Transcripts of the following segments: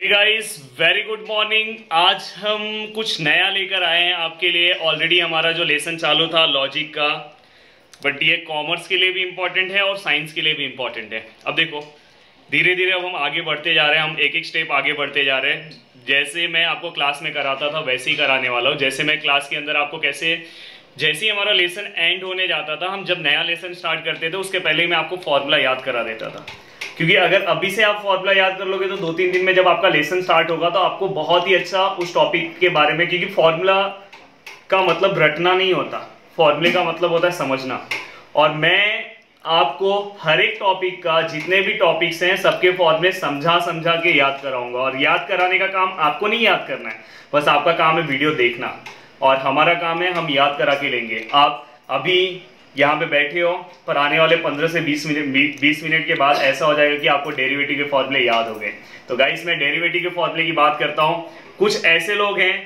Guys very good morning. आज हम कुछ नया लेकर आए हैं आपके लिए। ऑलरेडी हमारा जो लेसन चालू था लॉजिक का, बट ये कॉमर्स के लिए भी इम्पोर्टेंट है और साइंस के लिए भी इम्पोर्टेंट है। अब देखो धीरे धीरे अब हम आगे बढ़ते जा रहे हैं, हम एक एक स्टेप आगे बढ़ते जा रहे हैं। जैसे मैं आपको क्लास में कराता था वैसे ही कराने वाला हूँ। जैसे मैं क्लास के अंदर आपको जैसे ही हमारा लेसन एंड होने जाता था, हम जब नया लेसन स्टार्ट करते थे उसके पहले ही मैं आपको फॉर्मूला याद करा देता था। क्योंकि अगर अभी से आप फॉर्मूला याद कर लोगे तो 2-3 दिन में जब आपका लेसन स्टार्ट होगा तो आपको बहुत ही अच्छा उस टॉपिक के बारे में, क्योंकि फॉर्मूला का मतलब रटना नहीं होता, फॉर्मूले का मतलब होता है समझना। और मैं आपको हर एक टॉपिक का, जितने भी टॉपिक्स हैं सबके फॉर्मूले समझा समझा के याद कराऊंगा। और याद कराने का काम आपको नहीं याद करना है, बस आपका काम है वीडियो देखना और हमारा काम है हम याद करा के लेंगे। आप अभी यहाँ पे बैठे हो, पर आने वाले 15 से 20 मिनट के बाद ऐसा हो जाएगा कि आपको डेरिवेटिव के फॉर्मूले याद हो गए। तो गाइस मैं डेरिवेटिव के फॉर्मूले की बात करता हूँ। कुछ ऐसे लोग हैं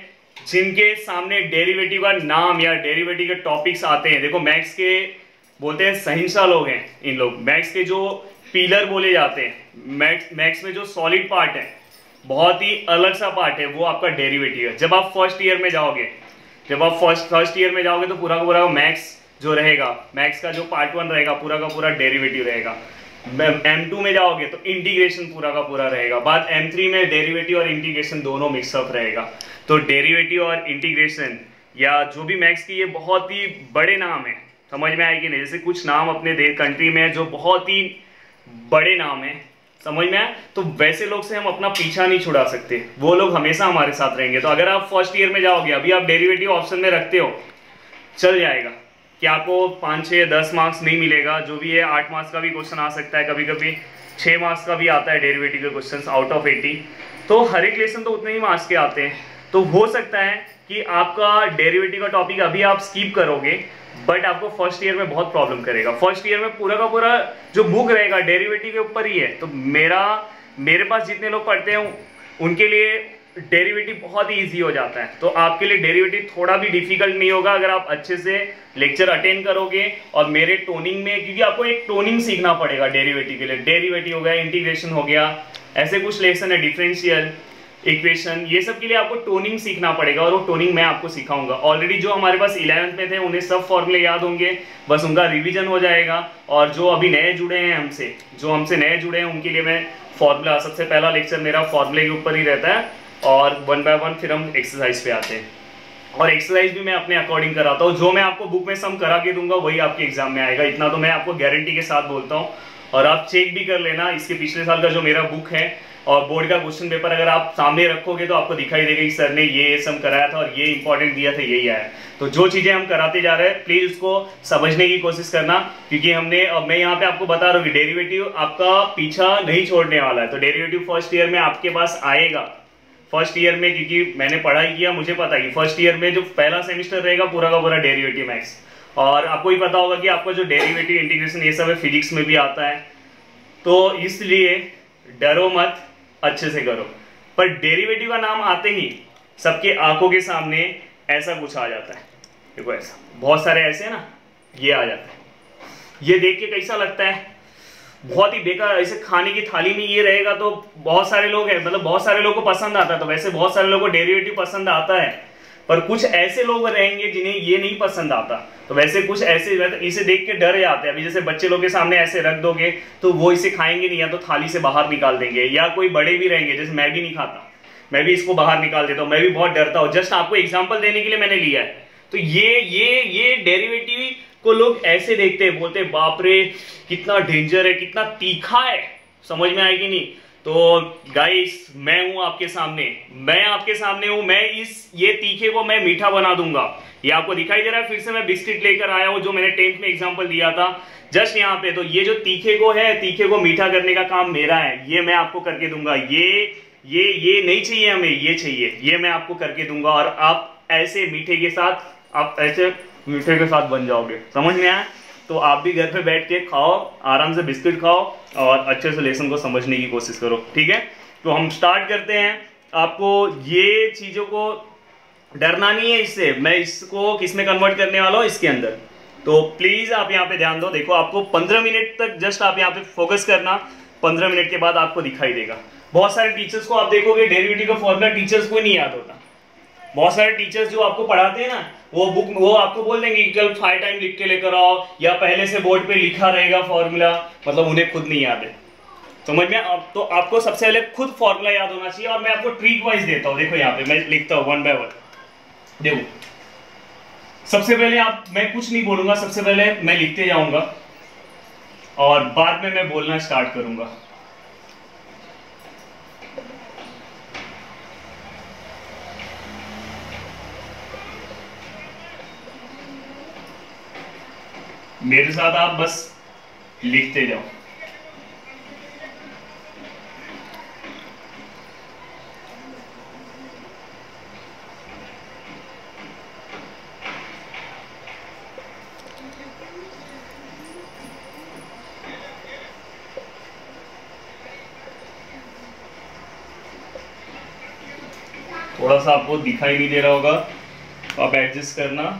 जिनके सामने डेरिवेटिव का नाम या डेरिवेटिव के टॉपिक्स आते हैं। देखो मैथ्स के बोलते हैं सहिंसा लोग हैं इन लोग, मैथ्स के जो पिलर बोले जाते हैं, मैथ्स में जो सॉलिड पार्ट है, बहुत ही अलग सा पार्ट है, वो आपका डेरिवेटिव है। जब आप फर्स्ट ईयर में जाओगे तो पूरा का पूरा मैथ्स जो रहेगा, मैथ्स का जो पार्ट 1 रहेगा पूरा का पूरा डेरिवेटिव रहेगा। M2 में जाओगे तो इंटीग्रेशन पूरा का पूरा रहेगा। बाद M3 में डेरिवेटिव और इंटीग्रेशन दोनों मिक्सअप रहेगा। तो डेरिवेटिव और इंटीग्रेशन या जो भी मैथ्स की ये बहुत ही बड़े नाम है, समझ में आएगी नहीं। जैसे कुछ नाम अपने कंट्री में जो बहुत ही बड़े नाम है, समझ में आए, तो वैसे लोग से हम अपना पीछा नहीं छुड़ा सकते, वो लोग हमेशा हमारे साथ रहेंगे। तो अगर आप फर्स्ट ईयर में जाओगे, अभी आप डेरिवेटिव ऑप्शन में रखते हो, चल जाएगा कि आपको 5, 6, 10 मार्क्स नहीं मिलेगा। जो भी है 8 मार्क्स का भी क्वेश्चन आ सकता है, कभी कभी 6 मार्क्स का भी आता है डेरिवेटिव के क्वेश्चन आउट ऑफ 80। तो हर एक लेसन तो उतने ही मार्क्स के आते हैं। तो हो सकता है कि आपका डेरिवेटिव का टॉपिक अभी आप स्किप करोगे, बट आपको फर्स्ट ईयर में बहुत प्रॉब्लम करेगा। फर्स्ट ईयर में पूरा का पूरा जो बुक रहेगा डेरिवेटिव के ऊपर ही है। तो मेरे पास जितने लोग पढ़ते हैं उनके लिए डेरिवेटिव बहुत ही ईजी हो जाता है। तो आपके लिए डेरिवेटिव थोड़ा भी डिफिकल्ट नहीं होगा अगर आप अच्छे से लेक्चर अटेंड करोगे और मेरे टोनिंग में, क्योंकि आपको एक टोनिंग सीखना पड़ेगा डेरिवेटिव के लिए। डेरिवेटिव हो गया, इंटीग्रेशन हो गया, ऐसे कुछ लेसन है, डिफरेंशियल इक्वेशन, ये सब के लिए आपको टोनिंग सीखना पड़ेगा और वो टोनिंग मैं आपको सिखाऊंगा। ऑलरेडी जो हमारे पास 11th में थे उन्हें सब फॉर्मूले याद होंगे, बस उनका रिवीजन हो जाएगा। और जो अभी नए जुड़े हैं हमसे नए जुड़े हैं उनके लिए मैं फॉर्मूला, सबसे पहला लेक्चर मेरा फॉर्मूले के ऊपर ही रहता है और 1 बाय 1 फिर हम एक्सरसाइज पे आते हैं। और एक्सरसाइज भी मैं अपने अकॉर्डिंग कराता हूँ। जो मैं आपको बुक में सम करा के दूंगा वही आपके एग्जाम में आएगा, इतना तो मैं आपको गारंटी के साथ बोलता हूँ। और आप चेक भी कर लेना, इसके पिछले साल का जो मेरा बुक है और बोर्ड का क्वेश्चन पेपर अगर आप सामने रखोगे तो आपको दिखाई देगा कि सर ने ये सम कराया था और ये इंपॉर्टेंट दिया था, यही आया। तो जो चीजें हम कराते जा रहे हैं प्लीज उसको समझने की कोशिश करना, क्योंकि मैं यहाँ पे आपको बता रहा हूँ कि डेरिवेटिव आपका पीछा नहीं छोड़ने वाला है। तो डेरिवेटिव फर्स्ट ईयर में आपके पास आएगा, फर्स्ट ईयर में, क्योंकि मैंने पढ़ाई किया, मुझे पता है कि फर्स्ट ईयर में जो पहला सेमेस्टर रहेगा पूरा का पूरा डेरिवेटिव मैथ्स। और आपको ही पता होगा कि आपका जो डेरिवेटिव इंटीग्रेशन ये सब है फिजिक्स में भी आता है। तो इसलिए डरो मत, अच्छे से करो। पर डेरिवेटिव का नाम आते ही सबके आंखों के सामने ऐसा कुछ आ जाता है। देखो ऐसा बहुत सारे ऐसे है ना, ये आ जाता है। ये देख के कैसा लगता है, बहुत ही बेकार। ऐसे खाने की थाली में ये रहेगा तो बहुत सारे लोग हैं, मतलब बहुत सारे लोगों को पसंद आता है। तो वैसे बहुत सारे लोगों को डेरिवेटिव पसंद आता है, पर कुछ ऐसे लोग रहेंगे जिन्हें ये नहीं पसंद आता। तो वैसे कुछ ऐसे इसे देख के डर जाते हैं। अभी जैसे बच्चे लोग के सामने ऐसे रख दोगे तो वो इसे खाएंगे नहीं, या तो थाली से बाहर निकाल देंगे, या कोई बड़े भी रहेंगे, जैसे मैं भी नहीं खाता, मैं भी इसको बाहर निकाल देता हूँ, मैं भी बहुत डरता हूँ। जस्ट आपको एग्जाम्पल देने के लिए मैंने लिया है। तो ये डेरिवेटिव को लोग ऐसे देखते हैं, बोलते हैं बाप रे कितना डेंजर है, कितना तीखा है, समझ में आएगी नहीं। तो गाइस मैं हूं आपके सामने, हूं। मैं ये तीखे को मैं मीठा बना दूंगा। ये आपको दिखाई दे रहा है, फिर से मैं बिस्किट लेकर आया हूं जो मैंने 10th में एग्जांपल दिया था जस्ट यहाँ पे। तो ये जो तीखे को मीठा करने का काम मेरा है, ये मैं आपको करके दूंगा। ये नहीं चाहिए हमें, ये चाहिए, ये मैं आपको करके दूंगा। और आप ऐसे मीठे के साथ बन जाओगे, समझ में आया। तो आप भी घर पे बैठ के खाओ, आराम से बिस्किट खाओ और अच्छे से लेसन को समझने की कोशिश करो, ठीक है। तो हम स्टार्ट करते हैं। आपको ये चीजों को डरना नहीं है इससे, मैं इसको किस में कन्वर्ट करने वाला हूँ, इसके अंदर। तो प्लीज आप यहाँ पे ध्यान दो। देखो आपको 15 मिनट तक जस्ट आप यहाँ पे फोकस करना, 15 मिनट के बाद आपको दिखाई देगा। बहुत सारे टीचर्स को आप देखोगे डेरिवेटिव का फॉर्मूला टीचर्स को नहीं याद होता। बहुत सारे टीचर्स जो आपको पढ़ाते हैं ना, वो आपको बोल देंगे कि कल 5 टाइम लिख के लेकर आओ, या पहले से बोर्ड पे लिखा रहेगा फॉर्मूला, मतलब उन्हें खुद नहीं याद है। समझ में? तो आपको सबसे पहले खुद फॉर्मूला याद होना चाहिए, और मैं आपको ट्रिक वाइज देता हूँ। देखो यहाँ पे मैं लिखता हूँ 1 बाय 1। देखो सबसे पहले मैं कुछ नहीं बोलूंगा, सबसे पहले मैं लिखते जाऊंगा और बाद में मैं बोलना स्टार्ट करूंगा। मेरे साथ आप बस लिखते जाओ। थोड़ा सा आपको दिखाई नहीं दे रहा होगा, तो आप एडजस्ट करना।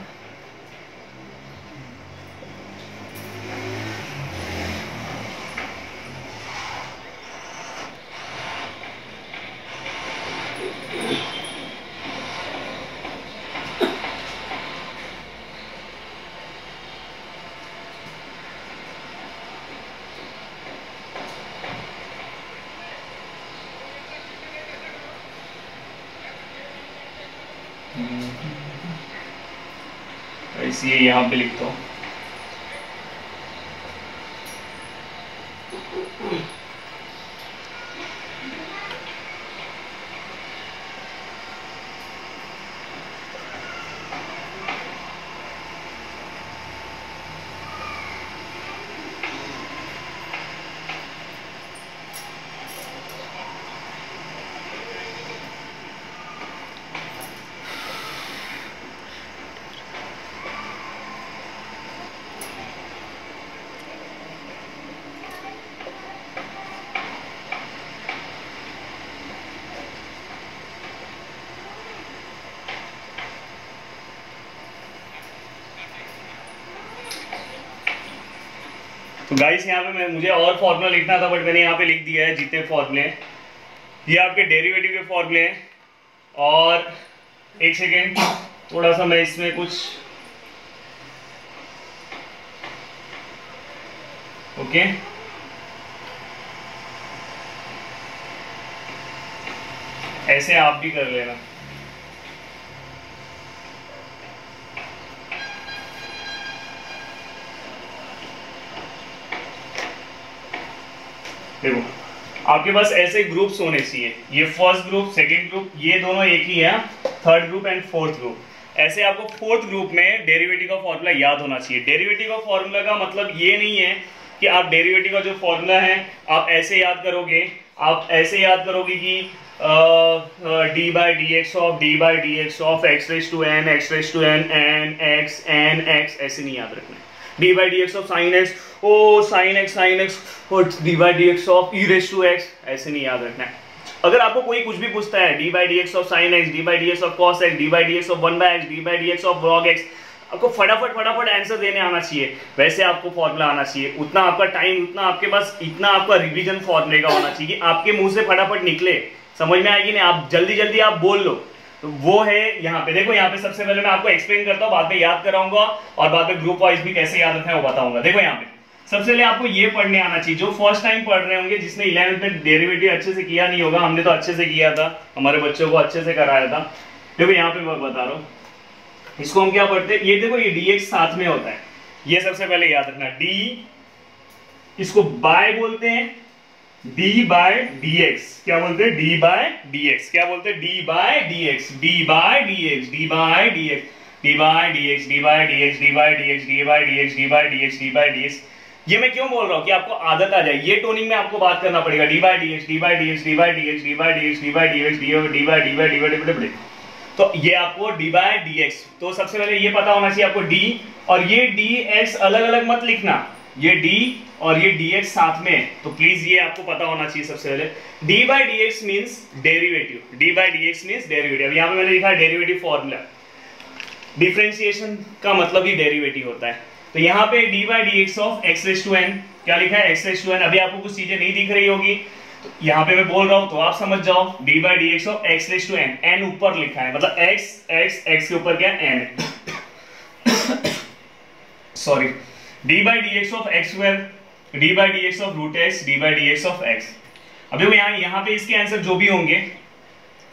इसलिए यहाँ पे लिखता हूँ। तो गाइस यहाँ पे मुझे और फॉर्मूला लिखना था, बट मैंने यहाँ पे लिख दिया है जितने फॉर्मूले हैं। ये आपके डेरिवेटिव के फॉर्मूले हैं। और एक सेकेंड, थोड़ा सा मैं इसमें कुछ ओके ऐसे आप भी कर लेना। देखो आपके पास ऐसे ग्रुप्स होने चाहिए, ये फर्स्ट ग्रुप, सेकंड ग्रुप, ये दोनों एक ही है, third group and fourth group. ऐसे आपको फोर्थ ग्रुप में डेरिवेटिव का फॉर्मूला याद होना चाहिए। डेरिवेटिव का फॉर्मूला का मतलब ये नहीं है कि आप डेरिवेटिव का जो फॉर्मूला है आप ऐसे याद करोगे, आप ऐसे याद करोगे कि d by d x of x raise to n n x, ऐसे नहीं याद रखना है। D by d x of sine x, oh sine x d by d x of e raise to x, ऐसे नहीं याद रखना है। अगर आपको कोई कुछ भी पूछता है d by d x of sine x, d by d x of cos x, d by d x of 1 by x, d by d x of log x, आपको फटाफट आंसर देने आना चाहिए। वैसे आपको फॉर्मूला आना चाहिए, उतना आपका टाइम, उतना आपके पास, इतना आपका रिवीजन फॉर्मूले का होना चाहिए कि आपके मुंह से फटाफट निकले, समझ में आएगी नहीं, आप जल्दी आप बोल लो। तो वो है यहाँ पे। देखो यहाँ पे सबसे पहले मैं आपको एक्सप्लेन करता हूँ, बाद में याद कराऊंगा और बाद में ग्रुप वाइज भी कैसे याद रखना है वो बताऊंगा। देखो यहाँ पे सबसे पहले आपको ये पढ़ने आना चाहिए, जो फर्स्ट टाइम पढ़ रहे होंगे, जिसने 11th में डेरिवेटिव अच्छे से किया नहीं होगा, हमने तो अच्छे से किया था, हमारे बच्चों को अच्छे से कराया था। देखो यहाँ पे मैं बता रहा हूँ, इसको हम क्या पढ़ते हैं, ये देखो ये dx साथ में होता है, ये सबसे पहले याद रखना। d इसको बाय बोलते हैं, d बाय dx क्या बोलते हैं, d बाय dx क्या बोलते हैं, d by dx, d by dx, d by dx, d by dx, d by dx, d by dx, d by dx, d by dx, d by dx। ये मैं क्यों बोल रहा हूँ कि आपको आदत आ जाए, ये टोनिंग में आपको बात करना पड़ेगा। d by dx, d by dx, d by dx, d by dx, d by dx, d by dy, तो ये आपको d बाय dx। तो सबसे पहले ये पता होना चाहिए आपको d, और ये dx अलग अलग मत लिखना, ये d और ये dx साथ में, तो प्लीज ये आपको पता होना चाहिए सबसे पहले। d by dx means derivative, d by dx means derivative. यहाँ पे मैंने लिखा है डेरिवेटिव फॉर्मूला, डिफरेंशिएशन का मतलब ही डेरिवेटिव होता है। तो यहाँ पे d by dx of x raise to n क्या लिखा है, x रेज टू n। अभी आपको कुछ चीजें नहीं दिख रही होगी, तो यहाँ पे मैं बोल रहा हूं तो आप समझ जाओ, d by d x of x raise to n, n ऊपर लिखा है मतलब एक्स एक्स एक्स के ऊपर क्या n, sorry, d by d x of x square, d by d x of root x, d by d x of x. अब देखो यहाँ पे इसके आंसर जो भी होंगे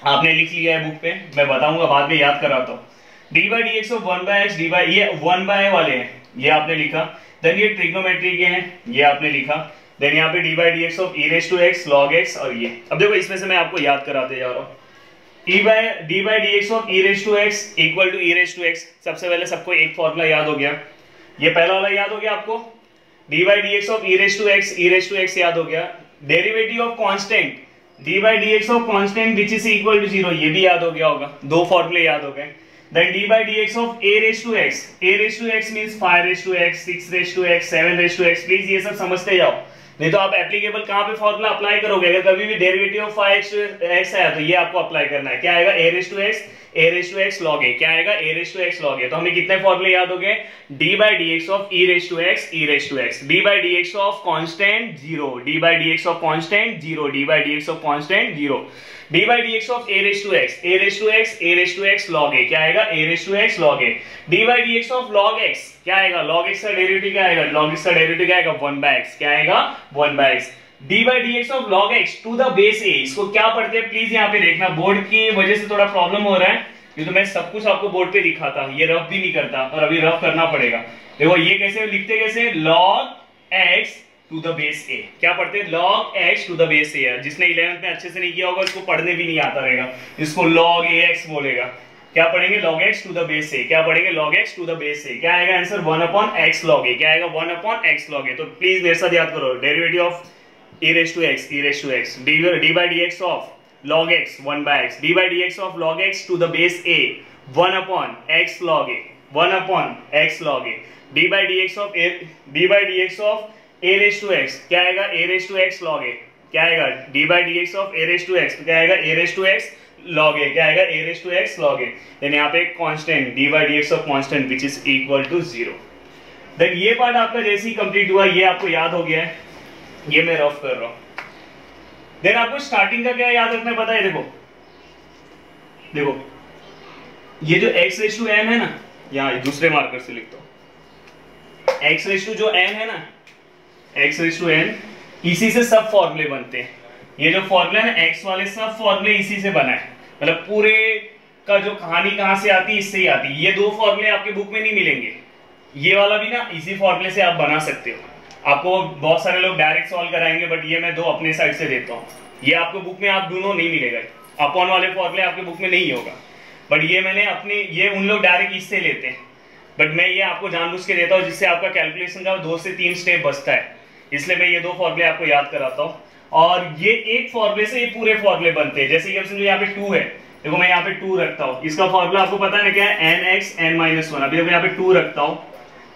आपने लिख लिया है बुक पे, मैं बताऊंगा बाद में, याद कराता हूँ। D by d x of one by x, d by, ये वन बाय वाले हैं, ये आपने लिखा। देन ये ट्रिग्नोमेट्री के हैं, ये आपने लिखा। देन यहाँ पे d by d x of e raise to x log x, और ये अब देखो इसमें से मैं आपको याद कराते जा रहा हूँ। D by d x of e raise to x equal to e raise to x. सबसे पहले सबको एक फॉर्मूला याद हो गया, ये पहला वाला याद हो गया आपको। D by d x of e raise to x याद हो गया। Derivative of constant d by d x of constant which is equal to 0, ये भी याद हो गया होगा, दो फॉर्मूले याद हो गए। Then d by dx of a raised to x, a raised to x means 5 raised to x, 6 raised to x, 7 raised to x, please ये सब समझते जाओ, नहीं तो आप एप्लीकेबल कहां पे फॉर्मूला अप्लाई करोगे। अगर कभी भी डेरिवेटिव ऑफ 5x आया तो ये आपको अप्लाई करना है, क्या आएगा a raised to x log a, क्या आएगा a raised to x log a। तो हमें कितने फॉर्मूले याद हो गए, d by dx of e raised to x, d by dx of constant 0, d by dx of constant 0, d by dx of constant 0, d by dx of a raised to x log a, क्या आएगा a raised to x log a। d by dx of log x क्या आएगा, log x का derivative क्या आएगा, log x का derivative क्या आएगा 1 by x, क्या आएगा 1 by x। d by dx of log x to the base a, इसको क्या पढ़ते हैं प्लीज यहाँ पे देखना, बोर्ड की वजह से थोड़ा प्रॉब्लम हो रहा है, ये तो मैं सब कुछ आपको बोर्ड पे दिखाता, ये रफ भी नहीं करता और अभी रफ करना पड़ेगा। देखो ये कैसे लिखते, कैसे log x to the base a, क्या पढ़ते हैं log x to the base a है। जिसने 11th में अच्छे से नहीं किया होगा इसको पढ़ने भी नहीं आता रहेगा, इसको log ax बोलेगा। क्या पढ़ेंगे log x to the base a, क्या पढ़ेंगे log x to the base a, क्या आएगा answer 1 upon x log a, क्या आएगा 1 upon x log a। तो प्लीज मेरे साथ याद करो, derivative of e raised to x, d by dx of log x 1 by x, d by dx of log x to the base a 1 upon x log a, 1 upon x log a, d by dx of a raised to x, क्या आएगा a raised to x log a, क्या आएगा d by dx of a raised to x, क्या आएगा a raised to x log a, क्या आएगा a raised to x log a। Then यहाँ पे constant d by dx of constant which is equal to 0। Then ये part आपका जैसे ही complete हुआ, ये आपको याद हो गया है, ये मैं रफ कर रहा हूं। देन आपको स्टार्टिंग का क्या याद रखना पता है, देखो ये जो x रेज टू n है ना, यहाँ दूसरे मार्कर से लिखता हूं, x रेज टू जो n है ना, x रेज टू n, इसी से सब फॉर्मूले बनते हैं। ये जो फॉर्मूला है ना x वाले, सब फॉर्मूले इसी से बना है, मतलब पूरे का जो कहानी कहां से आती है, इससे ही आती है। ये दो फॉर्मूले आपके बुक में नहीं मिलेंगे, ये वाला भी ना इसी फॉर्मूले से आप बना सकते हो। आपको बहुत सारे लोग डायरेक्ट सॉल्व कराएंगे, बट ये मैं दो अपने साइड से देता हूँ। ये आपको बुक में आप दोनों नहीं मिलेगा, अपॉन वाले फॉर्मूले आपके बुक में नहीं होगा, बट ये मैंने अपने, ये उन लोग डायरेक्ट इससे लेते हैं, बट मैं ये आपको जानबूझ के देता हूँ जिससे आपका कैलकुलेशन का 2 से 3 स्टेप बचता है, इसलिए मैं ये दो फॉर्मूले आपको याद कराता हूँ। और ये एक फॉर्मूले से ये पूरे फॉर्मूले बनते हैं। जैसे कि अब समझो यहाँ पे 2 है, देखो मैं यहाँ पे 2 रखता हूँ, इसका फॉर्मूला आपको पता है क्या है, nx n-1। अभी देखो यहाँ पे 2 रखता हूँ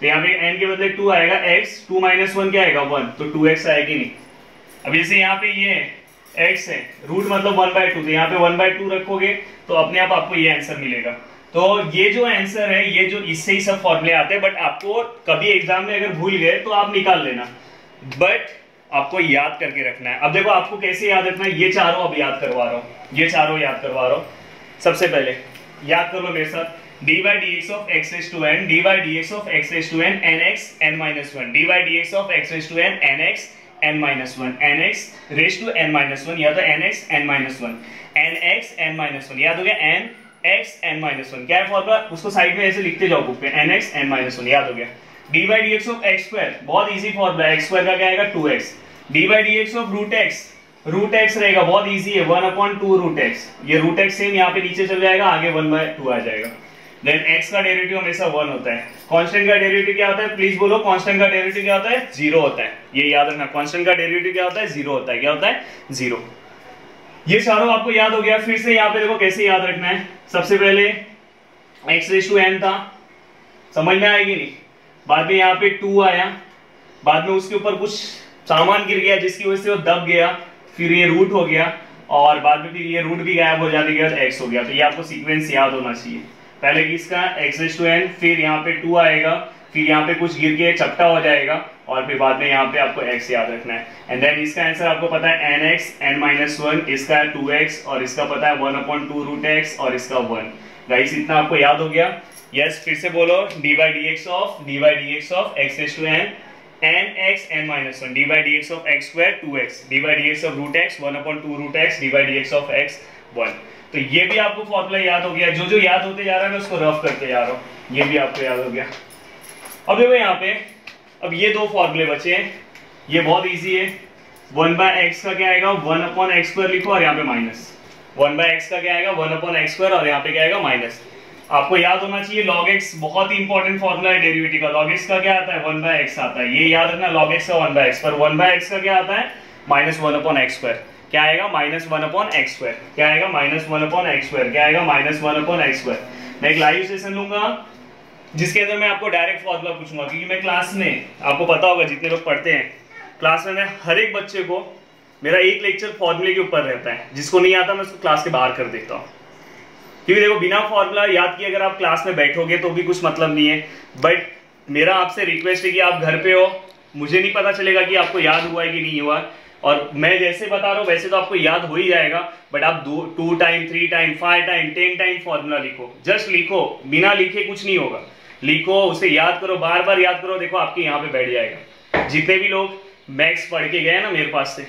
तो यहाँ पे n के बदले 2 आएगा, x 2 - 1 क्या आएगा 1, तो 2x आएगी नहीं। अब जैसे यहाँ पे ये x है, रूट मतलब 1/2, तो यहाँ पे 1/2 रखोगे तो अपने आप आपको ये आंसर मिलेगा। तो ये जो आंसर है, ये जो इससे ही सब फॉर्मूले आते हैं, बट आपको कभी एग्जाम में अगर भूल गए तो आप निकाल लेना, बट आपको याद करके रखना है। अब देखो आपको कैसे याद रखना है, ये चारों अब याद करवा रहा हूँ, ये चारों याद करवा रहा हूँ। सबसे पहले याद कर लो मेरे साथ, d by dx of x raised to n, d by dx of x raised to n, nx n-1, d by dx of x raised to n, nx n-1, nx raised to n-1, या तो nx n-1, nx n-1, याद हो गया, nx n-1 क्या है formula, उसको side में ऐसे लिखते जाओ बुक पे, nx n-1 याद हो गया। d by dx of x square, बहुत इजी फॉर्मूला है, x स्क्वायर का क्या आएगा 2x, d by dx of root x रहेगा, बहुत इजी है, 1/2 रूट x, ये रूट x सेम यहाँ पे नीचे चल जाएगा, आगे 1/2 आ जाएगा। देन x का डेरिवेटिव हमेशा 1 होता है। कांस्टेंट का डेरिवेटिव क्या होता है, प्लीज बोलो, कांस्टेंट का डेरिवेटिव क्या होता है, 0 होता है। ये याद रखना, कांस्टेंट का डेरिवेटिव क्या होता है, 0 होता है। क्या होता है, 0। ये चारों आपको याद हो गया। फिर से यहाँ पे देखो कैसे याद रखना है। सबसे पहले x रेज़ टू n था, समझ में आएगी नहीं, बाद में यहाँ पे 2 आया, बाद में उसके ऊपर कुछ सामान गिर गया जिसकी वजह से वो दब गया, फिर ये रूट हो गया, और बाद में फिर ये रूट भी गायब हो जाने के बाद x हो गया। तो ये आपको सीक्वेंस याद होना चाहिए। पहले किसका, x रेज़ टू n, फिर यहाँ पे 2 आएगा, फिर यहाँ पे कुछ गिर के चपटा हो जाएगा और फिर बाद में यहाँ पे आपको x याद रखना है। एंड देन इसका आंसर आपको पता है nx n-1, इसका है 2x और इसका पता है 1/2√x और इसका 1। गाइस इतना आपको याद हो गया? यस, फिर से बोलो d/dx of x raised to n nx n-1 d/dx of x square 2x d/dx of √x 1/2√x d/dx of x 1। तो ये भी आपको फॉर्मूला याद हो गया। जो जो याद होते जा रहा है मैं उसको रफ करके जा रहा हूँ। ये भी आपको याद हो गया। अब देखो यहाँ पे अब ये दो फॉर्मूले बचे हैं, ये बहुत इजी है। 1/x का क्या आएगा 1/x² लिखो और यहाँ पे माइनस। 1/x का क्या आएगा 1/x² और यहाँ पे क्या आएगा माइनस। आपको याद होना चाहिए log x बहुत ही इंपॉर्टेंट फॉर्मूला है डेरिवेटिव का। log x का क्या आता है 1/x आता है, ये याद रखना log x का 1/x। पर 1/x का क्या आता है -1/x²। क्या आएगा -1/x²। क्या आएगा -1/x²। क्या आएगा -1/x²। मैं एक लाइव सेशन लूंगा जिसके अंदर मैं आपको डायरेक्ट फॉर्मूला पूछूंगा, क्योंकि मैं क्लास में, आपको पता होगा जितने लोग पढ़ते हैं क्लास में, मैं हर एक बच्चे को मेरा एक लेक्चर फॉर्मूले के ऊपर रहता है। जिसको नहीं आता मैं उसको क्लास के बाहर कर देता हूँ, क्योंकि देखो बिना फॉर्मूला याद किए अगर आप क्लास में बैठोगे तो भी कुछ मतलब नहीं है। बट मेरा आपसे रिक्वेस्ट है कि आप घर पे हो, मुझे नहीं पता चलेगा कि आपको याद हुआ है कि नहीं हुआ, और मैं जैसे बता रहा हूँ वैसे तो आपको याद हो ही जाएगा। बट आप 2 time 3 time 5 time 10 time formula लिखो, जस्ट लिखो, बिना लिखे कुछ नहीं होगा। लिखो, उसे याद करो, बार बार याद करो, देखो आपके यहाँ पे बैठ जाएगा। जितने भी लोग मैथ्स पढ़ के गए ना मेरे पास से,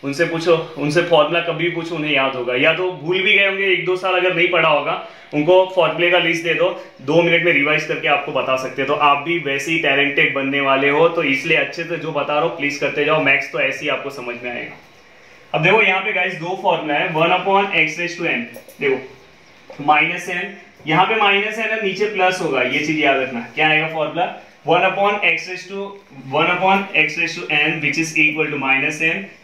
उनसे पूछो, उनसे फॉर्मूला कभी भी पूछो, उन्हें याद होगा। या तो भूल भी गए होंगे, 1-2 साल अगर नहीं पढ़ा होगा, उनको फॉर्मूले का लिस्ट दे दो, 2 मिनट में रिवाइज करके आपको बता सकते हैं। तो आप भी वैसे ही टैलेंटेड बनने वाले हो, तो इसलिए अच्छे से जो बता रहा हूँ प्लीज करते जाओ। मैथ्स तो ऐसे ही आपको समझ में आएगा। अब देखो यहाँ पे गाइस 2 फॉर्मूला है। 1/x raised to n, देखो -n, यहाँ पे -n है, नीचे प्लस होगा, ये चीज याद रखना। क्या आएगा formula 1/x raised to n which is equal to -n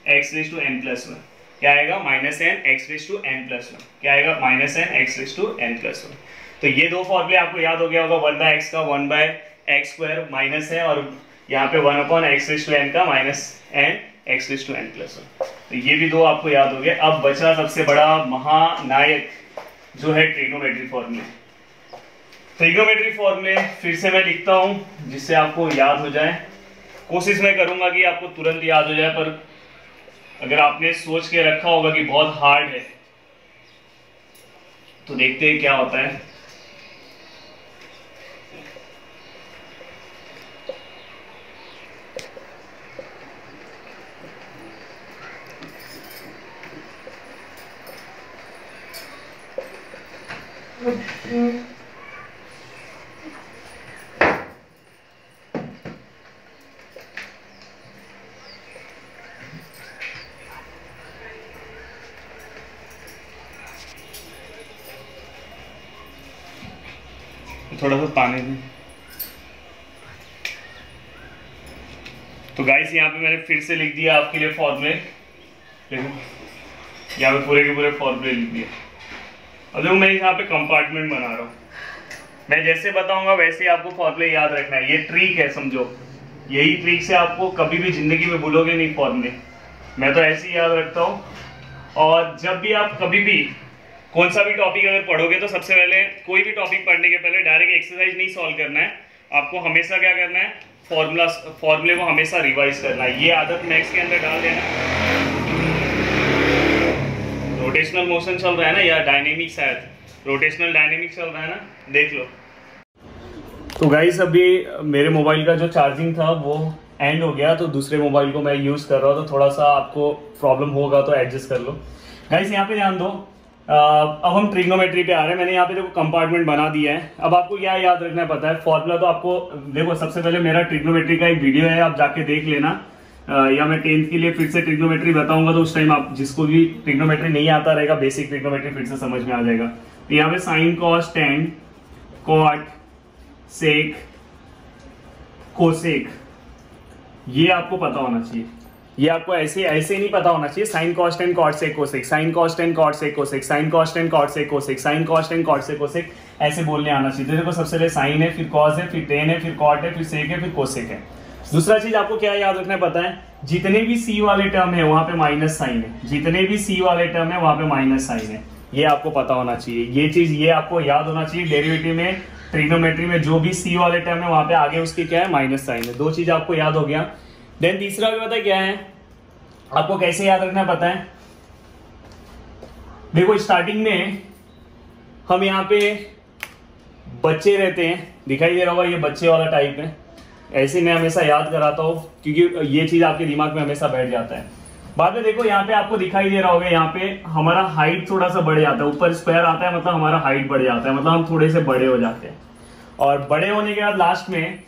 x raised to n+1। क्या आएगा -n x raised to n+1। क्या आएगा -n x raised to n+1। तो ये दो फॉर्मूले आपको याद हो गया होगा। 1/x का 1/x² माइनस है और यहाँ पे 1/x raised to n का -n x raised to n+1। तो ये भी दो आपको याद हो गए। अब बचा सबसे बड़ा महानायक जो है ट्रिग्नोमेट्री फॉर्मूले। ट्रिग्नोमेट्री फॉर्मूले फिर से मैं लिखता हूं जिससे आपको याद हो जाए। कोशिश मैं करूंगा कि आपको तुरंत याद हो जाए, पर अगर आपने सोच के रखा होगा कि बहुत हार्ड है तो देखते हैं क्या होता है। थोड़ा सा पानी दें। तो गाइस यहाँ पे मैंने फिर से लिख दिया आपके लिए फॉर्मूले, देखो यहाँ पे पूरे के पूरे फॉर्मूले लिख दिए। अब देखो मैं यहाँ पे कंपार्टमेंट बना रहा हूँ, मैं जैसे बताऊंगा वैसे आपको फॉर्मूले याद रखना है। ये ट्रिक है, समझो, यही ट्रिक से आपको कभी भी जिंदगी में भूलोगे नहीं फॉर्मूले। मैं तो ऐसे ही याद रखता हूँ। और जब भी आप कभी भी कौन सा भी टॉपिक अगर पढ़ोगे तो सबसे पहले कोई भी टॉपिक पढ़ने के पहले डायरेक्ट एक्सरसाइज नहीं सॉल्व करना है, आपको हमेशा क्या करना है, फॉर्मूले को हमेशा रिवाइज करना है। ये आदत मैथ्स के अंदर डाल देना। रोटेशनल मोशन चल रहा है ना, या डायनेमिक, शायद रोटेशनल डायनेमिक चल रहा है ना, देख लो। तो गाइस अभी मेरे मोबाइल का जो चार्जिंग था वो एंड हो गया, तो दूसरे मोबाइल को मैं यूज़ कर रहा हूँ, तो थोड़ा सा आपको प्रॉब्लम होगा तो एडजस्ट कर लो। गाइस यहाँ पे ध्यान दो, अब हम ट्रिग्नोमेट्री पे आ रहे हैं। मैंने यहाँ पे देखो कंपार्टमेंट बना दिया है। अब आपको क्या याद रखना है पता है, फॉर्मूला तो आपको देखो, सबसे पहले मेरा ट्रिग्नोमेट्री का एक वीडियो है, आप जाके देख लेना। या मैं 10th के लिए फिर से ट्रिग्नोमेट्री बताऊंगा, तो उस टाइम आप जिसको भी ट्रिग्नोमेट्री नहीं आता रहेगा, बेसिक ट्रिग्नोमेट्री फिर से समझ में आ जाएगा। तो यहाँ पे sign, cos, tan, cot, sec, cosec, ये आपको पता होना चाहिए। ये आपको ऐसे नहीं पता होना चाहिए। Sine, cos, tan, cot, sec, cosec, sine, cos, tan, cot, sec, cosec, sine, cos, tan, cot, sec, cosec, sine, cos, tan, cot, sec, cosec, ऐसे बोलने आना चाहिए। तो देखो सबसे पहले साइन है, फिर कॉस है, फिर टेन है, फिर कॉट है, फिर सेक है, फिर कोसेक है। दूसरा चीज आपको क्या याद रखना है पता है, जितने भी सी वाले टर्म है वहां पे माइनस साइन है। जितने भी सी वाले टर्म है वहां पे माइनस साइन है, ये आपको पता होना चाहिए। ये चीज ये आपको याद होना चाहिए। डेरिवेटिव में ट्रिग्नोमेट्री में जो भी सी वाले टर्म है वहां पे आगे उसकी क्या है, माइनस साइन है। दो चीज आपको याद हो गया। देन तीसरा भी पता है क्या है, आपको कैसे याद रखना पता है। देखो स्टार्टिंग में हम यहाँ पे बच्चे रहते हैं, दिखाई दे रहा होगा ये बच्चे वाला टाइप है, ऐसे मैं हमेशा याद कराता हूँ क्योंकि ये चीज आपके दिमाग में हमेशा बैठ जाता है। बाद में देखो यहाँ पे आपको दिखाई दे रहा होगा, यहाँ पे हमारा हाइट थोड़ा सा बढ़ जाता है, ऊपर स्क्वायर आता है मतलब हमारा हाइट बढ़ जाता है, मतलब हम थोड़े से बड़े हो जाते हैं। और बड़े होने के बाद लास्ट में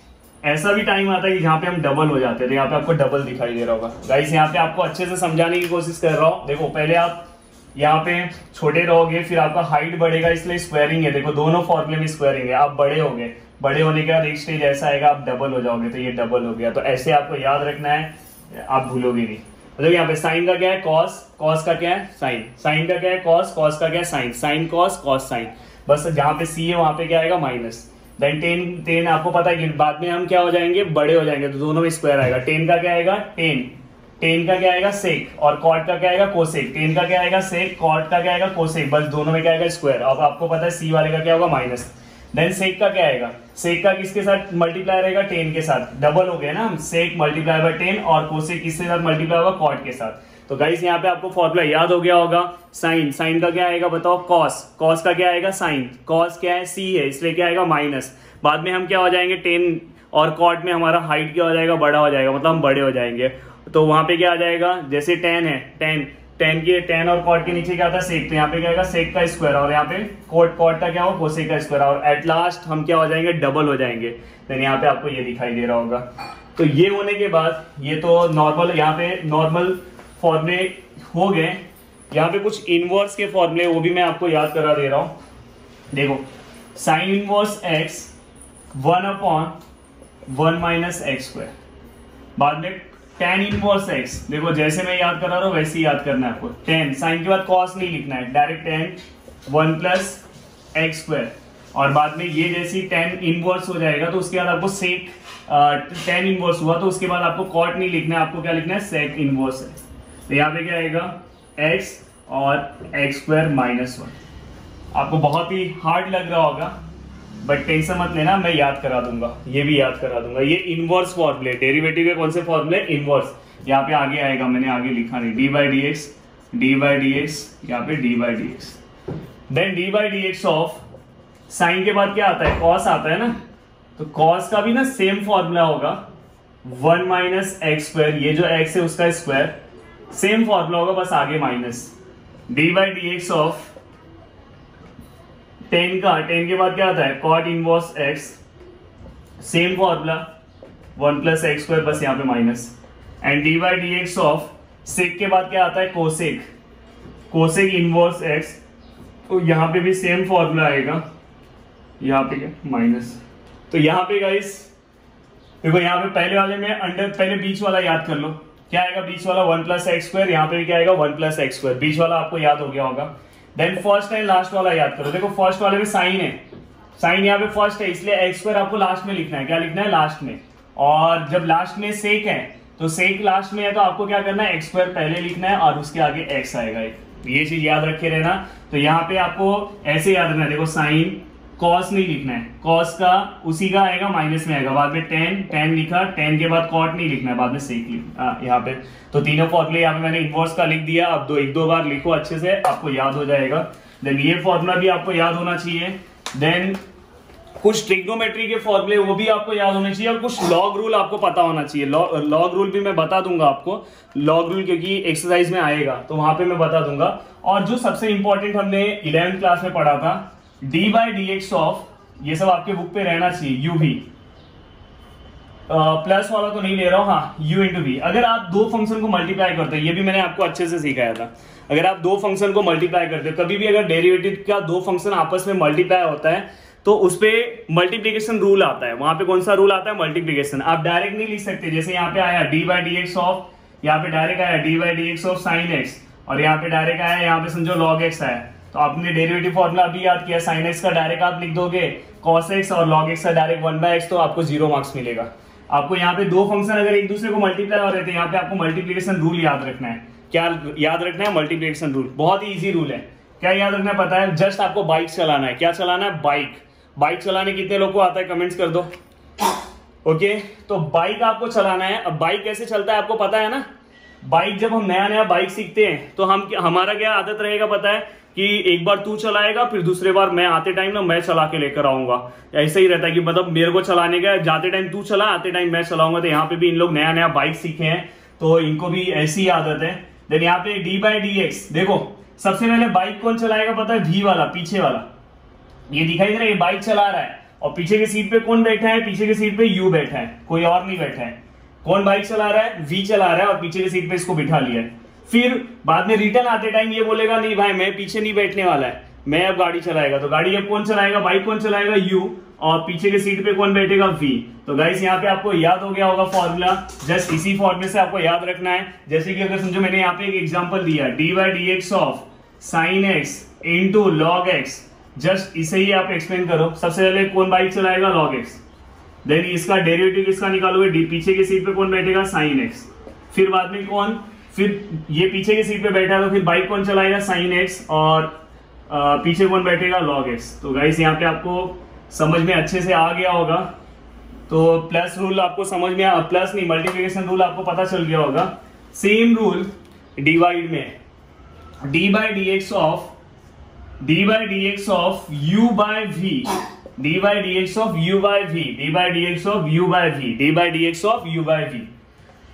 ऐसा भी टाइम आता है कि जहाँ पे हम डबल हो जाते हैं। तो यहाँ पे आपको डबल दिखाई दे रहा होगा। गाइस यहाँ पे आपको अच्छे से समझाने की कोशिश कर रहा हूँ। देखो पहले आप यहाँ पे छोटे रहोगे, फिर आपका हाइट बढ़ेगा, इसलिए स्क्वायरिंग है। देखो दोनों फॉर्मूले में स्क्वायरिंग है। आप बड़े होगे, बड़े होने के बाद एक स्टेज ऐसा आएगा आप डबल हो जाओगे, तो ये डबल हो गया। तो ऐसे आपको याद रखना है, आप भूलोगे नहीं। मतलब यहाँ पे साइन का क्या है, कॉस, कॉस का क्या है साइन, साइन का क्या है कॉस, कॉस का क्या है sine, sine cos, cos sine. बस जहाँ पे सी है वहां पे क्या आएगा, माइनस। देन टेन आपको पता है कि बाद में हम क्या हो जाएंगे, बड़े हो जाएंगे, तो दोनों में स्क्वायर आएगा। टेन का क्या आएगा, टेन का क्या आएगा सेक, और कॉट का क्या आएगा कोसेक। टेन का क्या आएगा सेक, कॉट का क्या आएगा कोसेक, बस दोनों में क्या आएगा स्क्वायर। अब आपको पता है सी वाले का क्या होगा, माइनस। देन सेक का क्या आएगा, सेक का किसके साथ मल्टीप्लाई रहेगा, टेन के साथ। डबल हो गया ना, सेक मल्टीप्लाई बाय 10, और कोसेक किसके साथ मल्टीप्लाई होगा, कॉट के साथ। तो गाइस यहाँ पे आपको फॉर्मूला याद हो गया होगा। साइन, साइन का क्या आएगा बताओ, कॉस, कॉस का क्या आएगा साइन, कॉस क्या है सी है, इसलिए क्या आएगा माइनस। बाद में हम क्या हो जाएंगे 10, और कॉट में हमारा हाइट क्या हो जाएगा, बड़ा हो जाएगा, मतलब हम बड़े हो जाएंगे। तो वहां पे क्या आ जाएगा, जैसे 10 है, 10 और कॉट के नीचे क्या आता है सेक, तो यहाँ पे क्या आएगा सेक का स्क्वायर, और यहाँ पे कॉट का क्या होगा कोसेक का स्क्वायर, और एट लास्ट हम क्या हो जाएंगे, डबल हो जाएंगे। देन यहाँ पे आपको ये दिखाई दे रहा होगा। तो ये होने के बाद ये तो नॉर्मल, यहाँ पे नॉर्मल फॉर्मूले हो गए। यहाँ पे कुछ इनवर्स के फॉर्मूले वो भी मैं आपको याद करा दे रहा हूँ। देखो sine inverse x 1/1 minus x square. बाद में tan इनवर्स x, देखो जैसे मैं याद करा रहा हूँ वैसे ही याद करना है आपको। tan साइन के बाद cos नहीं लिखना है, direct tan 1 plus x square. और बाद में ये जैसी tan इनवर्स हो जाएगा तो उसके बाद आपको सेक tan इनवर्स हुआ तो उसके बाद आपको cot नहीं लिखना है, आपको क्या लिखना है सेक इनवर्स है। तो यहाँ पे क्या आएगा x और एक्स स्क्वायर माइनस 1। आपको बहुत ही हार्ड लग रहा होगा बट टेंशन मत लेना, मैं याद करा दूंगा, ये भी याद करा दूंगा। ये इनवर्स फॉर्मूले, डेरिवेटिव के कौन से फॉर्मूले, इनवर्स। यहाँ पे आगे आएगा, मैंने आगे लिखा नहीं, डी बाई डी एक्स, यहाँ पे d by d x. Then d by d x of sine के बाद क्या आता है, कॉस आता है ना, तो कॉस का भी ना सेम फॉर्मूला होगा 1 माइनस एक्स स्क्वायर। ये जो एक्स है उसका स्क्वायर, सेम फॉर्मूला होगा बस आगे minus. D by d x of 10 का, 10 के बाद क्या आता है cot inverse x, same formula 1 plus x square, बस यहाँ पे minus. And d by d x of sec के बाद क्या आता है कोसेक, कोसेक इनवर्स एक्स, तो यहाँ पे भी सेम फॉर्मूला आएगा, यहाँ पे क्या माइनस। तो यहाँ पे गाइस देखो, यहाँ पे पहले वाले में अंडर, पहले बीच वाला याद कर लो, क्या आएगा बीच वाला 1 प्लस एक्स स्क्वायर, यहाँ पे भी क्या आएगा 1 प्लस एक्स स्क्वायर, बीच वाला आपको याद हो गया होगा। देन फर्स्ट एंड लास्ट वाला याद करो। देखो फर्स्ट वाले में साइन है, साइन यहाँ पे फर्स्ट है इसलिए एक्स स्क्वायर आपको लास्ट में लिखना है, क्या लिखना है लास्ट में। और जब लास्ट में सेक है तो सेक लास्ट में है तो आपको क्या करना है एक्स स्क्वायर पहले लिखना है और उसके आगे एक्स आएगा। ये चीज याद रखे रहना। तो यहाँ पे आपको ऐसे याद रखना है, देखो साइन कॉस नहीं लिखना है, कॉस का उसी का आएगा माइनस में आएगा, बाद में tan लिखा, tan के बाद कॉट नहीं लिखना है, बाद में सेक लिखना यहाँ पे। तो तीनों फॉर्मूले यहाँ पे मैंने इनवर्स का लिख दिया। अब एक दो बार लिखो अच्छे से, आपको याद हो जाएगा। देन ये फॉर्मूला भी आपको याद होना चाहिए। देन कुछ ट्रिग्नोमेट्री के फॉर्मूले वो भी आपको याद होने चाहिए, और कुछ लॉग रूल आपको पता होना चाहिए। लॉग रूल भी मैं बता दूंगा आपको, लॉग रूल क्योंकि एक्सरसाइज में आएगा तो वहां पे मैं बता दूंगा। और जो सबसे इंपॉर्टेंट हमने 11th क्लास में पढ़ा था, D by d x of, ये सब आपके बुक पे रहना चाहिए, यू भी प्लस वाला तो नहीं ले रहा हूं, हाँ यू इंटू वी। अगर आप दो फंक्शन को मल्टीप्लाई करते हो, ये भी मैंने आपको अच्छे से सिखाया था, अगर आप दो फंक्शन को मल्टीप्लाई करते हो, कभी भी अगर डेरिवेटिव का दो फंक्शन आपस में मल्टीप्लाई होता है तो उस पे मल्टीप्लीकेशन रूल आता है। वहां पे कौन सा रूल आता है, मल्टीप्लीकेशन। आप डायरेक्ट नहीं लिख सकते, जैसे यहाँ पे आया D by d x of, यहाँ पे डायरेक्ट आया D by d x of sine x, और यहाँ पे डायरेक्ट आया, यहाँ पे समझो लॉग एक्स आया। तो आपने डेरिवेटिव फॉर्मूला अभी याद किया, साइन एक्स का डायरेक्ट आप लिख दोगे कॉस एक्स, और लॉग एक्स का डायरेक्ट 1/x, तो आपको 0 मार्क्स मिलेगा। आपको यहाँ पे दो फंक्शन अगर एक दूसरे को मल्टीप्लाई हो रहे थे, यहाँ पे आपको मल्टीप्लीकेशन रूल याद रखना है। क्या याद रखना है, मल्टीप्लीकेशन रूल, बहुत ही ईजी रूल है। क्या याद रखना पता है, जस्ट आपको बाइक चलाना है। क्या चलाना है, बाइक। बाइक चलाने कितने लोग को आता है कमेंट्स कर दो। ओके, तो बाइक आपको चलाना है। अब बाइक कैसे चलता है आपको पता है ना। बाइक जब हम नया नया बाइक सीखते हैं तो हमारा क्या आदत रहेगा पता है कि एक बार तू चलाएगा, फिर दूसरे बार मैं आते टाइम ना मैं चला के लेकर आऊंगा। ऐसा ही रहता है कि मतलब मेरे को चलाने का, जाते टाइम तू चला, आते टाइम मैं चलाऊंगा। तो यहाँ पे भी इन लोग नया नया बाइक सीखे हैं तो इनको भी ऐसी आदत है। देन यहाँ पे d/dx देखो, सबसे पहले बाइक कौन चलाएगा पता है, v वाला, पीछे वाला। ये दिखाई दे रहा है, ये बाइक चला रहा है और पीछे की सीट पे कौन बैठा है, पीछे की सीट पे यू बैठा है, कोई और नहीं बैठा है। कौन बाइक चला रहा है, v चला रहा है और पीछे की सीट पे इसको बिठा लिया है। फिर बाद में रिटर्न आते टाइम ये बोलेगा नहीं भाई मैं पीछे नहीं बैठने वाला है, मैं अब गाड़ी चलाएगा। तो गाड़ी अब कौन चलाएगा, बाइक कौन चलाएगा, यू, और पीछे के सीट पे कौन बैठेगा, v। तो गाइस यहाँ पे आपको याद हो गया होगा फॉर्मूला। जस्ट इसी फॉर्मूले से आपको याद रखना है। जैसे कि अगर समझो मैंने यहाँ पे एक एग्जांपल दिया, d/dx of sin x into log x। Just इसे ही आप एक्सप्लेन करो। सबसे पहले कौन बाइक चलाएगा, log x। देन इसका डेरिवेटिव किसका निकालोगे, पीछे की सीट पे कौन बैठेगा, sin x। फिर बाद में कौन, फिर ये पीछे की सीट पे बैठा है तो फिर बाइक कौन चलाएगा, sin x, और पीछे कौन बैठेगा, log x। तो गाइस यहाँ पे आपको समझ में अच्छे से आ गया होगा। तो प्लस रूल आपको समझ में, प्लस नहीं मल्टीप्लिकेशन रूल आपको पता चल गया होगा। सेम रूल डिवाइड में, d/dx of u by v, d/dx of u by v, d/dx of u by v, d/dx of u by v।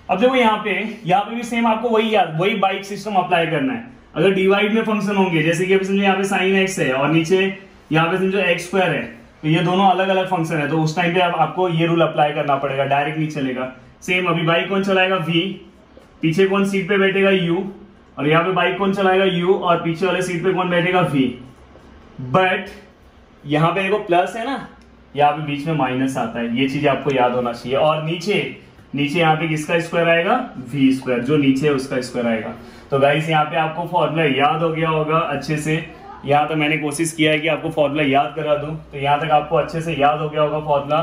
अब देखो यहाँ पे भी सेम आपको वही बाइक सिस्टम अप्लाई करना है। अगर डिवाइड में फंक्शन होंगे, जैसे कि समझो यहाँ पे sin x है और नीचे यहाँ पे समझो x² है, तो ये दोनों अलग अलग फंक्शन है, तो उस टाइम पे आपको ये रूल अप्लाई करना पड़ेगा, डायरेक्ट नहीं चलेगा। सेम अभी बाइक कौन चलाएगा, v, पीछे कौन सीट पे बैठेगा, u, और यहाँ पे बाइक कौन चलाएगा, u, और पीछे वाले सीट पे कौन बैठेगा, v। बट यहाँ पे देखो प्लस है ना, यहाँ पे बीच में माइनस आता है, ये चीज आपको याद होना चाहिए। और नीचे यहाँ पे किसका स्क्वायर आएगा, v², जो नीचे है उसका स्क्वायर आएगा। तो गाइस यहाँ पे आपको फॉर्मूला याद हो गया होगा अच्छे से। यहाँ तक मैंने कोशिश किया है कि आपको फॉर्मूला याद करा दूं, तो यहाँ तक आपको अच्छे से याद हो गया होगा फॉर्मूला।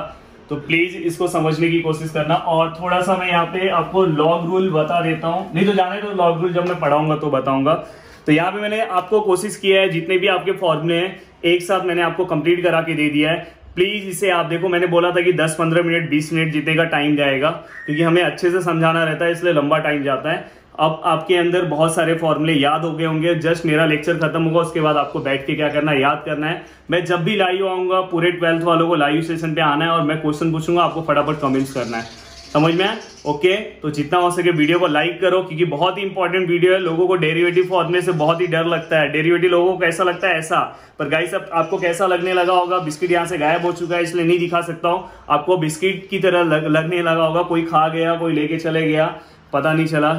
तो प्लीज इसको समझने की कोशिश करना। और थोड़ा सा मैं यहाँ पे आपको लॉग रूल बता देता हूँ, नहीं तो जाने तो लॉग रूल जब मैं पढ़ाऊंगा तो बताऊंगा। तो यहाँ पे मैंने आपको कोशिश किया है जितने भी आपके फॉर्मूले हैं एक साथ मैंने आपको कंप्लीट करा के दे दिया है। प्लीज इसे आप देखो, मैंने बोला था कि 10-15 मिनट 20 मिनट जितने का टाइम जाएगा, क्योंकि हमें अच्छे से समझाना रहता है इसलिए लंबा टाइम जाता है। अब आपके अंदर बहुत सारे फॉर्मूले याद हो गए होंगे। जस्ट मेरा लेक्चर खत्म होगा उसके बाद आपको बैठ के क्या करना है, याद करना है। मैं जब भी लाइव आऊंगा पूरे 12th वालों को लाइव सेशन पे आना है और मैं क्वेश्चन पूछूंगा, आपको फटाफट कमेंट्स करना है। समझ में आया? ओके, तो जितना हो सके वीडियो को लाइक करो, क्योंकि बहुत ही इंपॉर्टेंट वीडियो है। लोगों को डेरिवेटिव फॉर्मूले से बहुत ही डर लगता है। डेरिवेटिव लोगों को कैसा लगता है ऐसा, पर गाइस अब आपको कैसा लगने लगा होगा, बिस्किट यहाँ से गायब हो चुका है इसलिए नहीं दिखा सकता हूँ। आपको बिस्किट की तरह लगने लगा होगा, कोई खा गया कोई लेके चले गया, पता नहीं चला।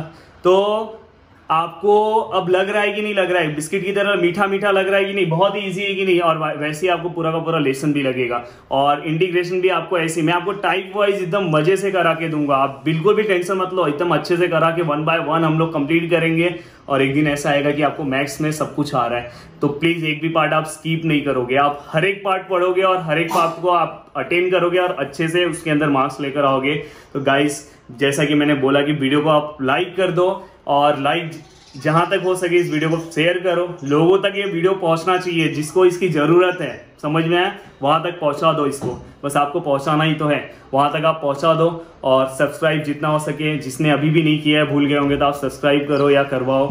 तो आपको अब लग रहा है कि नहीं लग रहा है, बिस्किट की तरह मीठा मीठा लग रहा है कि नहीं, बहुत ही इजी है कि नहीं। और वैसे ही आपको पूरा का पूरा लेसन भी लगेगा और इंटीग्रेशन भी आपको ऐसे, मैं आपको टाइप वाइज एकदम मजे से करा के दूंगा। आप बिल्कुल भी टेंशन मत लो, एकदम अच्छे से करा के 1 by 1 हम लोग कंप्लीट करेंगे। और एक दिन ऐसा आएगा कि आपको मैथ्स में सब कुछ आ रहा है। तो प्लीज एक भी पार्ट आप स्किप नहीं करोगे, आप हर एक पार्ट पढ़ोगे और हर एक पार्ट को आप अटेंड करोगे और अच्छे से उसके अंदर मार्क्स लेकर आओगे। तो गाइस जैसा कि मैंने बोला कि वीडियो को आप लाइक कर दो और लाइक जहां तक हो सके इस वीडियो को शेयर करो। लोगों तक ये वीडियो पहुंचना चाहिए, जिसको इसकी जरूरत है, समझ में आया, वहां तक पहुंचा दो इसको। बस आपको पहुंचाना ही तो है, वहां तक आप पहुंचा दो। और सब्सक्राइब जितना हो सके, जिसने अभी भी नहीं किया है, भूल गए होंगे तो आप सब्सक्राइब करो या करवाओ।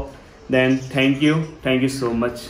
Then thank you so much.